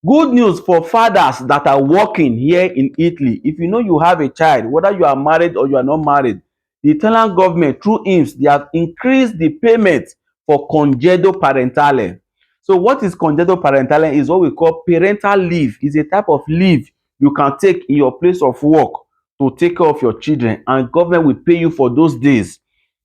Good news for fathers that are working here in Italy. If you know you have a child, whether you are married or you are not married, the Italian government through IMSS, they have increased the payment for congedo parentale. So what is congedo parentale is what we call parental leave. It's a type of leave you can take in your place of work to take care of your children, and government will pay you for those days.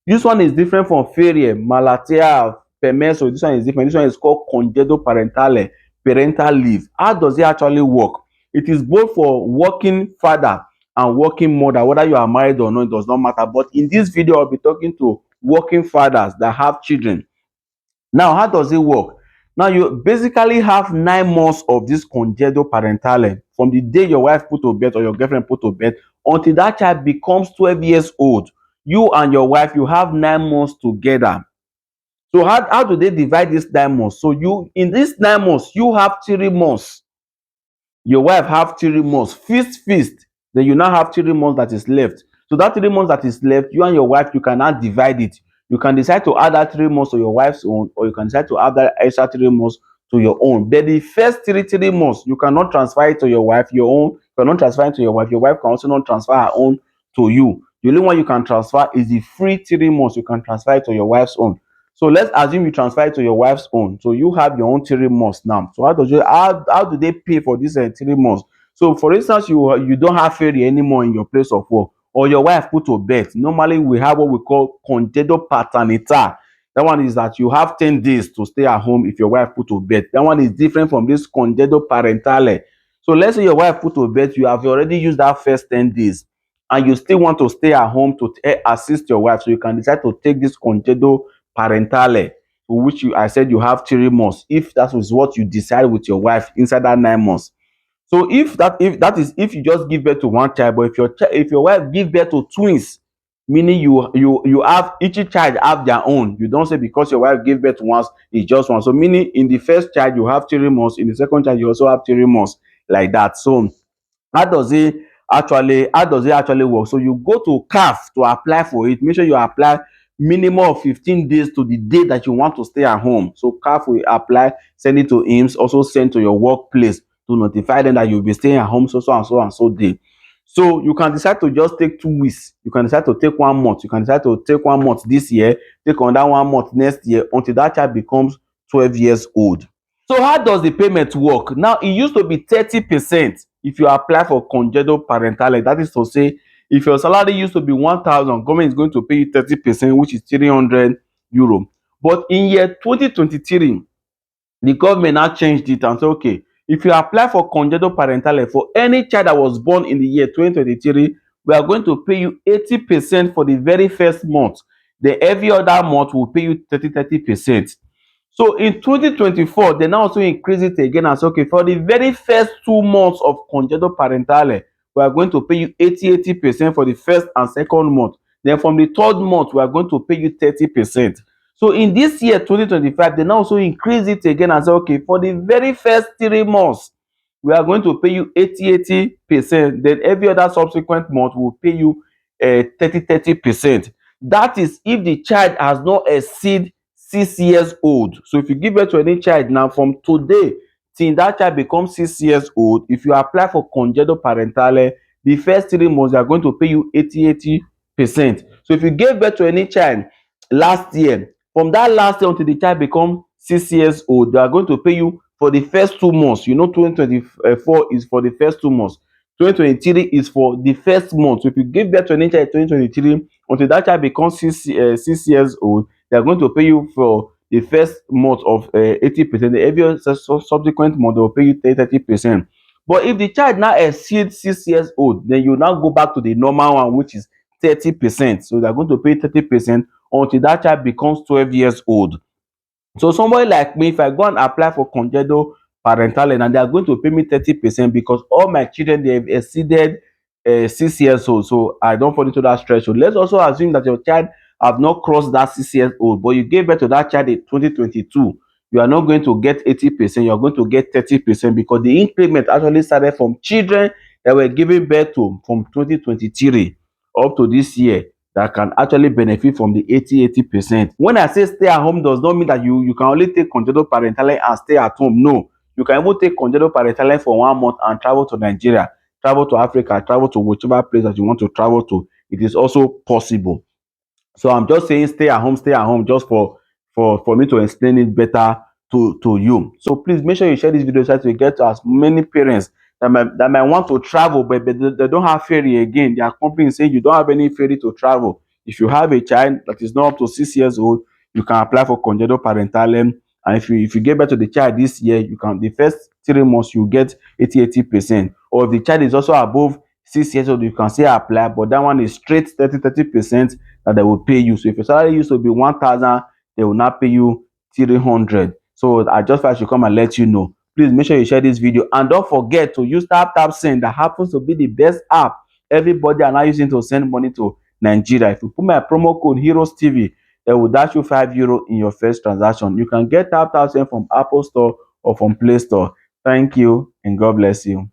This one is different from ferie, malatia, permesso. This one is different. This one is called congedo parentale, parental leave. How does it actually work? It is both for working father and working mother, whether you are married or not, it does not matter. But in this video, I'll be talking to working fathers that have children. Now, how does it work? Now, you basically have 9 months of this congedo parentale from the day your wife put to bed or your girlfriend put to bed until that child becomes 12 years old. You and your wife, you have 9 months together. So how do they divide these 9 months? So you, in these 9 months, you have 3 months. Your wife have 3 months. Feast. Then you now have 3 months that is left. So that 3 months that is left, you and your wife, you cannot divide it. You can decide to add that 3 months to your wife's own, or you can decide to add that extra 3 months to your own. But the first three months, you cannot transfer it to your wife, your own. You cannot transfer it to your wife. Your wife can also not transfer her own to you. The only one you can transfer is the free 3 months. You can transfer it to your wife's own. So let's assume you transfer it to your wife's own. So you have your own 3 months now. So how do they pay for this 3 months? So for instance, you don't have ferry anymore in your place of work, or your wife put to bed. Normally we have what we call congedo paternità. That one is that you have 10 days to stay at home if your wife put to bed. That one is different from this congedo parentale. So let's say your wife put to bed, you have already used that first 10 days and you still want to stay at home to assist your wife. So you can decide to take this congedo parentale, for which I said you have 3 months, if that is what you decide with your wife inside that 9 months. So if you just give birth to one child, but if your wife give birth to twins, meaning you have each child have their own. You don't say because your wife gave birth once, it's just one. So meaning in the first child you have 3 months, in the second child you also have 3 months, like that. So how does it actually work? So you go to CAF to apply for it. Make sure you apply minimum of 15 days to the day that you want to stay at home. So CAF will apply, send it to IMSS, also send to your workplace to notify them that you'll be staying at home so and so and so day. So you can decide to just take 2 weeks. You can decide to take 1 month. You can decide to take 1 month this year, take another 1 month next year until that child becomes 12 years old. So how does the payment work? Now, it used to be 30% if you apply for congedo parentale. That is to say, if your salary used to be 1,000, government is going to pay you 30%, which is 300 euro. But in year 2023, the government now changed it and said, okay, if you apply for congedo parentale for any child that was born in the year 2023, we are going to pay you 80% for the very first month. Then every other month will pay you 30%. So in 2024, they now also increase it again and say, okay, for the very first 2 months of congedo parentale, we are going to pay you 80% for the first and second month. Then from the third month, we are going to pay you 30%. So in this year, 2025, they now also increase it again and say, okay, for the very first 3 months, we are going to pay you 80%. Then every other subsequent month, we will pay you 30%. That is if the child has not exceed 6 years old. So if you give birth to any child now, from today till that child becomes 6 years old, if you apply for congedo parentale, the first 3 months they are going to pay you 80%. So if you gave birth to any child last year, from that last year until the child become 6 years old, they are going to pay you for the first 2 months. 2024 is for the first 2 months. 2023 is for the first month. So if you give birth to any child in 2023 until that child becomes 6 years old, they are going to pay you for the first month of 80%. Every subsequent month they will pay you 30%. But if the child now exceeds 6 years old, then you now go back to the normal one, which is 30%. So they are going to pay 30% until that child becomes 12 years old. So somebody like me, if I go and apply for congedo parentale and they are going to pay me 30% because all my children they have exceeded 6 years old, so I don't fall into that threshold. Let's also assume that your child have not crossed that 6 years old, but you gave birth to that child in 2022. You are not going to get 80%, you are going to get 30% because the increment actually started from children that were given birth to from 2023 up to this year, that can actually benefit from the 80%. When I say stay at home does not mean that you can only take congedo parentale and stay at home. No, You can even take Congedo Parentale for 1 month and travel to Nigeria, travel to Africa, travel to whichever place that you want to travel to. It is also possible. So I'm just saying stay at home, just for me to explain it better to you. So please make sure you share this video so that we get to as many parents that might want to travel, but they don't have ferry again. Their company is saying you don't have any ferry to travel. If you have a child that is not up to 6 years old, you can apply for Congedo Parentale. And if you get back to the child this year, you can the first 3 months you get 80%. Or if the child is also above 6 years old, you can still apply, but that one is straight 30% that they will pay you. So if your salary used to be 1,000, they will not pay you 300. So I just thought I should come and let you know. Please make sure you share this video, and don't forget to use Send. That happens to be the best app everybody are now using to send money to Nigeria. If you put my promo code Heroes TV, they will dash you €5 in your first transaction. You can get Send from Apple Store or from Play Store. Thank you and God bless you.